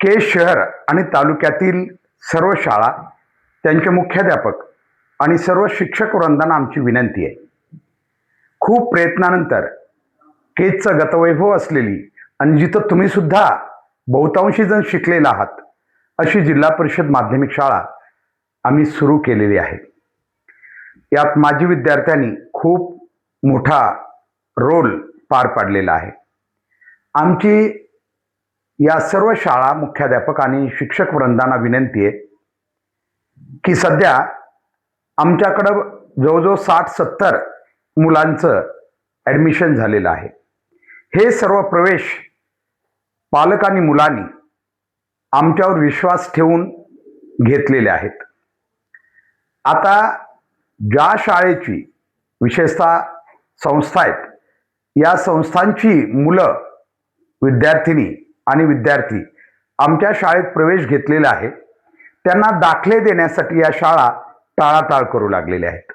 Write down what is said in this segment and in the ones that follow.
केज शहर आणि तालुक्यातील सर्व शाळा, त्यांचे मुख्याध्यापक आणि सर्व शिक्षक वृंदांना आमची विनंती आहे. खूप प्रयत्नानंतर केजचं गतवैभव असलेली आणि जिथं तुम्ही सुद्धा बहुतांशी जण शिकलेला आहात अशी जिल्हा परिषद माध्यमिक शाळा आम्ही सुरू केलेली आहे. यात माजी विद्यार्थ्यांनी खूप मोठा रोल पार पाडलेला आहे. आमची या सर्व शाळा मुख्याध्यापक आणि शिक्षक वृंदांना विनंती आहे की सध्या आमच्याकडं जवळजवळ 60-70 मुलांचं ॲडमिशन झालेलं आहे. हे सर्व प्रवेश पालक आणि मुलांनी आमच्यावर विश्वास ठेवून घेतलेले आहेत. आता ज्या शाळेची विशेषतः संस्था आहेत, या संस्थांची मुलं, विद्यार्थिनी आणि विद्यार्थी आमच्या शाळेत प्रवेश घेतलेला आहे, त्यांना दाखले देण्यासाठी या शाळा टाळाटाळ करू लागलेल्या आहेत.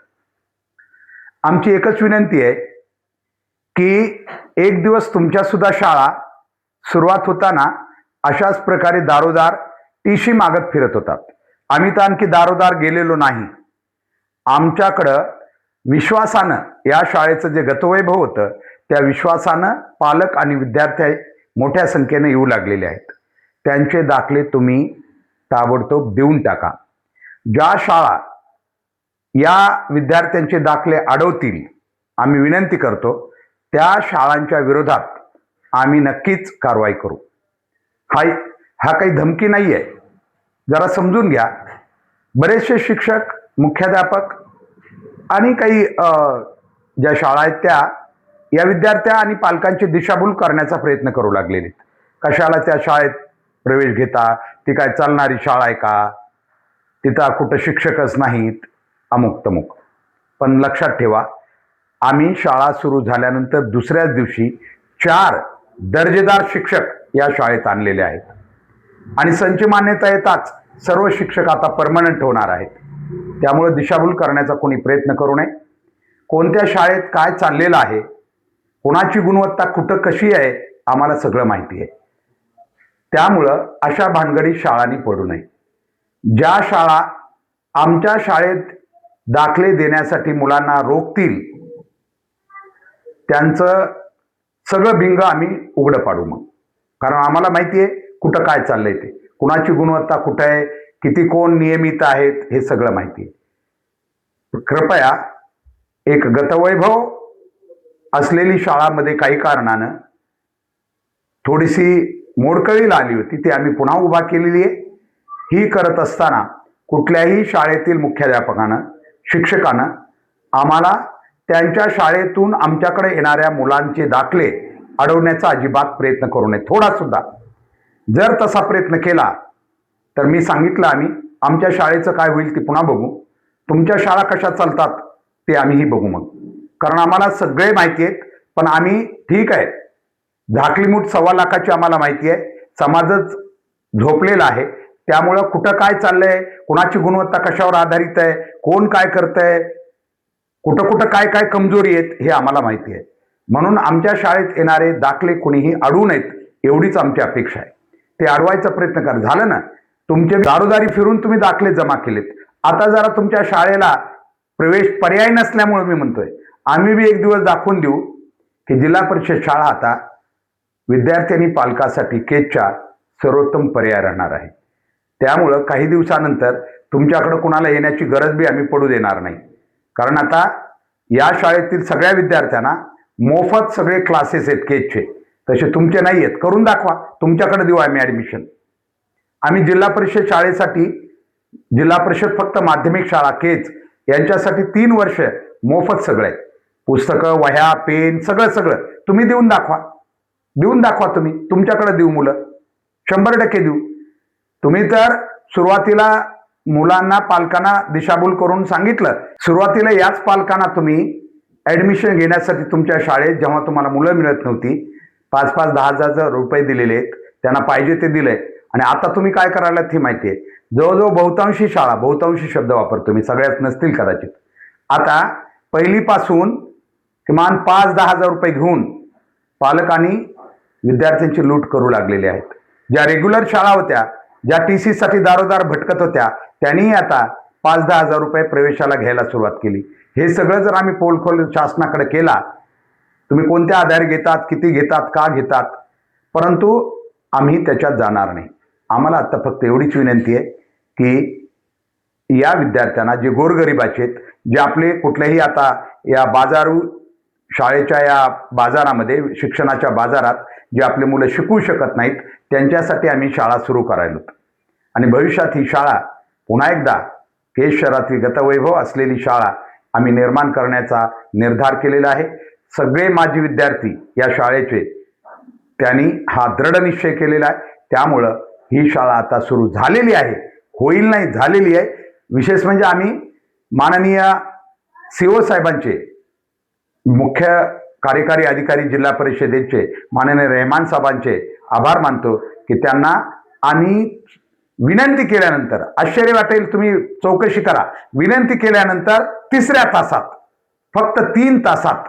आमची एकच विनंती आहे की एक दिवस तुमच्यासुद्धा शाळा सुरुवात होताना अशाच प्रकारे दारोदार टीसी मागत फिरत होतात. आम्ही तर आणखी दारोदार गेलेलो नाही. आमच्याकडं विश्वासानं या शाळेचं जे गतवैभव होतं त्या विश्वासानं पालक आणि विद्यार्थी मोठ्या संख्येने येऊ लागलेले आहेत. त्यांचे दाखले तुम्ही ताबडतोब देऊन टाका. ज्या शाळा या विद्यार्थ्यांचे दाखले अडवतील, आम्ही विनंती करतो, त्या शाळांच्या विरोधात आम्ही नक्कीच कारवाई करू. हा काही धमकी नाही आहे, जरा समजून घ्या. बरेचसे शिक्षक, मुख्याध्यापक आणि काही ज्या शाळा आहेत त्या या विद्यार्थ्या आणि पालकांची दिशाभूल करण्याचा प्रयत्न करू लागलेले आहेत. कशाला त्या शाळेत प्रवेश घेता, ती काय चालणारी शाळा आहे का, तिथं कुठं शिक्षकच नाहीत, अमुक तमुक. पण लक्षात ठेवा, आम्ही शाळा सुरू झाल्यानंतर दुसऱ्याच दिवशी 4 दर्जेदार शिक्षक या शाळेत आणलेले आहेत आणि संच मान्यता येताच सर्व शिक्षक आता परमनंट होणार आहेत. त्यामुळे दिशाभूल करण्याचा कोणी प्रयत्न करू नये. कोणत्या शाळेत काय चाललेलं आहे, कोणाची गुणवत्ता कुठं कशी आहे, आम्हाला सगळं माहिती आहे. त्यामुळं अशा भानगडी शाळांनी पडू नये. ज्या शाळा आमच्या शाळेत दाखले देण्यासाठी मुलांना रोखतील त्यांचं सगळं भिंग आम्ही उघडं पाडू मग. कारण आम्हाला माहिती आहे कुठं काय चाललंय, ते कुणाची गुणवत्ता कुठं आहे, किती कोण नियमित आहेत, हे सगळं माहिती आहे. कृपया एक गतवैभव असलेली शाळामध्ये काही कारणानं थोडीशी मोडकळीला आली होती, ती आम्ही पुन्हा उभा केलेली आहे. ही करत असताना कुठल्याही शाळेतील मुख्याध्यापकानं, शिक्षकानं आम्हाला त्यांच्या शाळेतून आमच्याकडे येणाऱ्या मुलांचे दाखले अडवण्याचा अजिबात प्रयत्न करू नये, थोडा सुद्धा. जर तसा प्रयत्न केला तर मी सांगितलं, आमच्या शाळेचं काय होईल ते पुन्हा बघू. तुमच्या शाळा कशा चालतात ते आम्हीही बघू मग. कारण आम्हाला सगळे माहिती आहेत. पण आम्ही ठीक आहे, झाकलीमूठ 1.25 लाखाची आम्हाला माहिती आहे. समाजच झोपलेला आहे. त्यामुळं कुठं काय चाललंय, कुणाची गुणवत्ता कशावर आधारित आहे, कोण काय करतंय, कुठं कुठं काय काय कमजोरी आहेत, हे आम्हाला माहिती आहे. म्हणून आमच्या शाळेत येणारे दाखले कोणीही अडवू नयेत, एवढीच आमची अपेक्षा आहे. ते अडवायचा प्रयत्न करा. झालं ना, तुमचे दारोदारी फिरून तुम्ही दाखले जमा केलेत. आता जरा तुमच्या शाळेला प्रवेश पर्याय नसल्यामुळे मी म्हणतोय, आम्ही बी एक दिवस दाखवून देऊ की जिल्हा परिषद शाळा आता विद्यार्थी आणि पालकासाठी केजच्या सर्वोत्तम पर्याय राहणार आहे. त्यामुळं काही दिवसानंतर तुमच्याकडं कुणाला येण्याची गरज बी आम्ही पडू देणार नाही. कारण आता या शाळेतील सगळ्या विद्यार्थ्यांना मोफत सगळे क्लासेस आहेत केजचे, तसे तुमचे नाही आहेत. करून दाखवा, तुमच्याकडे देऊ आम्ही ॲडमिशन. आम्ही जिल्हा परिषद शाळेसाठी, जिल्हा परिषद फक्त माध्यमिक शाळा केज यांच्यासाठी 3 वर्ष मोफत सगळं आहे. पुस्तकं, वह्या, पेन, सगळं तुम्ही देऊन दाखवा. तुम्ही तुमच्याकडे देऊ, मुलं 100% देऊ. तुम्ही तर सुरुवातीला मुलांना, पालकांना दिशाभूल करून सांगितलं. सुरुवातीला याच पालकांना तुम्ही ॲडमिशन घेण्यासाठी तुमच्या शाळेत, जेव्हा तुम्हाला मुलं मिळत नव्हती, 5-5, 10,000 रुपये दिलेले आहेत, त्यांना पाहिजे ते दिलंय. आणि आता तुम्ही काय करायला हे माहिती आहे. जवळजवळ बहुतांशी शाळा, बहुतांशी शब्द वापरतो मी, सगळ्यात नसतील कदाचित, आता पहिलीपासून किमान 5-10 हजार रुपये घेऊन पालकांनी विद्यार्थ्यांची लूट करू लागलेले आहेत. ज्या रेग्युलर शाळा होत्या, ज्या TC साठी दारोदार भटकत होत्या, त्यांनी आता 5-10 हजार रुपये प्रवेशाला घ्यायला सुरुवात केली. हे सगळं जर आम्ही पोलखोल शासनाकडे केला, तुम्ही कोणत्या आधारे घेतात, किती घेतात, का घेतात, परंतु आम्ही त्याच्यात जाणार नाही. आम्हाला आता फक्त एवढीच विनंती आहे की या विद्यार्थ्यांना, जे गोरगरिबाचे आहेत, जे आपले कुठल्याही आता या बाजारू शाळेच्या या बाजारामध्ये, शिक्षणाच्या बाजारात जे आपले मुलं शिकू शकत नाहीत, त्यांच्यासाठी आम्ही शाळा सुरू करायलो. आणि भविष्यात ही शाळा पुन्हा एकदा केज शहरातील गतवैभव असलेली शाळा आम्ही निर्माण करण्याचा निर्धार केलेला आहे. सगळे माजी विद्यार्थी या शाळेचे त्यांनी हा दृढ निश्चय केलेला आहे. त्यामुळं ही शाळा आता सुरू झालेली आहे, होईल नाही, झालेली आहे. विशेष म्हणजे आम्ही माननीय CO साहेबांचे, मुख्य कार्यकारी अधिकारी जिल्हा परिषदेचे माननीय रहमान साहेबांचे आभार मानतो की त्यांना आम्ही विनंती केल्यानंतर, आश्चर्य वाटेल, तुम्ही चौकशी करा, विनंती केल्यानंतर 3ऱ्या तासात, फक्त 3 तासात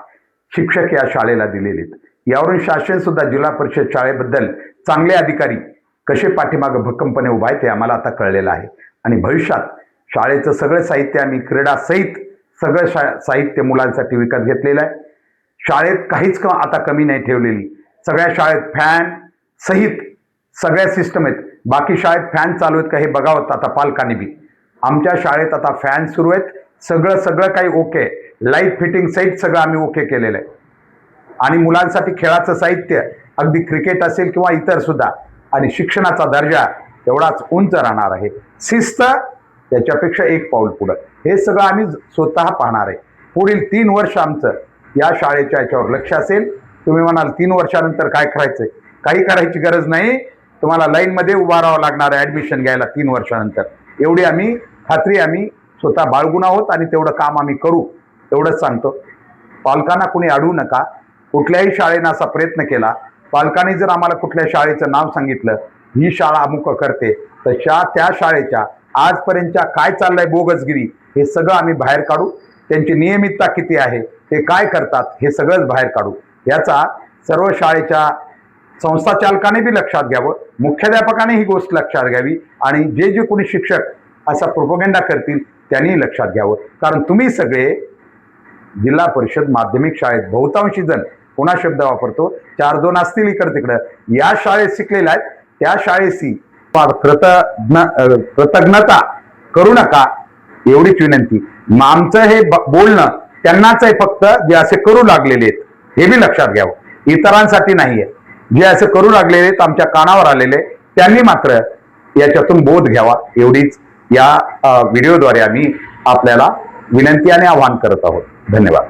शिक्षक या शाळेला दिलेले आहेत. यावरून शासन सुद्धा जिल्हा परिषद शाळेबद्दल चांगले अधिकारी कसे पाठीमागं भक्कमपणे उभा आहे ते आम्हाला आता कळलेलं आहे. आणि भविष्यात शाळेचं सगळं साहित्य आम्ही क्रीडा सहित सगळं साहित्य मुलांसाठी विकत घेतलेलं आहे. शाळेत काहीच आता कमी नाही ठेवलेली. सगळ्या शाळेत फॅन सहित सगळ्या सिस्टम आहेत. बाकी शाळेत फॅन चालू आहेत का हे बघावं आता पालकांनी बी. आमच्या शाळेत आता फॅन सुरू आहेत, सगळं काही ओके, लाईट फिटिंग सहित सगळं आम्ही ओके केलेलं आहे. आणि मुलांसाठी खेळाचं साहित्य, अगदी क्रिकेट असेल किंवा इतर सुद्धा, आणि शिक्षणाचा दर्जा तेवढाच उंच राहणार आहे. शिस्त त्याच्यापेक्षा एक पाऊल पुढं, हे सगळं आम्ही स्वतः पाहणार आहे. पुढील 3 वर्ष आमचं या शाळेच्या याच्यावर लक्ष असेल. तुम्ही म्हणाल 3 वर्षानंतर काय करायचंय? काही करायची गरज नाही. तुम्हाला लाईनमध्ये उभा राहावं लागणार आहे ॲडमिशन घ्यायला 3 वर्षानंतर. एवढी आम्ही खात्री आम्ही स्वतः बाळगून आहोत आणि तेवढं काम आम्ही करू, एवढंच सांगतो. पालकांना कुणी अडवू नका. कुठल्याही शाळेनं असा प्रयत्न केला, पालकांनी जर आम्हाला कुठल्या शाळेचं नाव सांगितलं, ही शाळा अमुक करते, तर त्या शाळेच्या आजपर्यंतच्या काय चाललंय बोगसगिरी, हे सगळं आम्ही बाहेर काढू. त्यांची नियमितता किती आहे, ते काय करतात, हे सगळंच बाहेर काढू. याचा सर्व शाळेच्या संस्थाचालकाने बी लक्षात घ्यावं, मुख्याध्यापकाने ही गोष्ट लक्षात घ्यावी, आणि जे कोणी शिक्षक असा प्रोपगेंडा करतील त्यांनी लक्षात घ्यावं. कारण तुम्ही सगळे जिल्हा परिषद माध्यमिक शाळेत बहुतांशी जण, पुन्हा शब्द वापरतो, 4-2 असतील इकडं तिकडं, या शाळेत शिकलेल्या आहेत. त्या शाळेशी कृतज्ञता करू नका, एवढीच विनंती. आमचं हे बोलणं त्यांनाच आहे फक्त, जे असे करू लागलेले आहेत, हे बी लक्षात घ्यावं, इतरांसाठी नाहीये. जे असे करू लागलेले आहेत, आमच्या कानावर आलेले, त्यांनी मात्र याच्यातून बोध घ्यावा, एवढीच या व्हिडिओद्वारे आम्ही आपल्याला विनंती आणि आवाहन करत आहोत. धन्यवाद.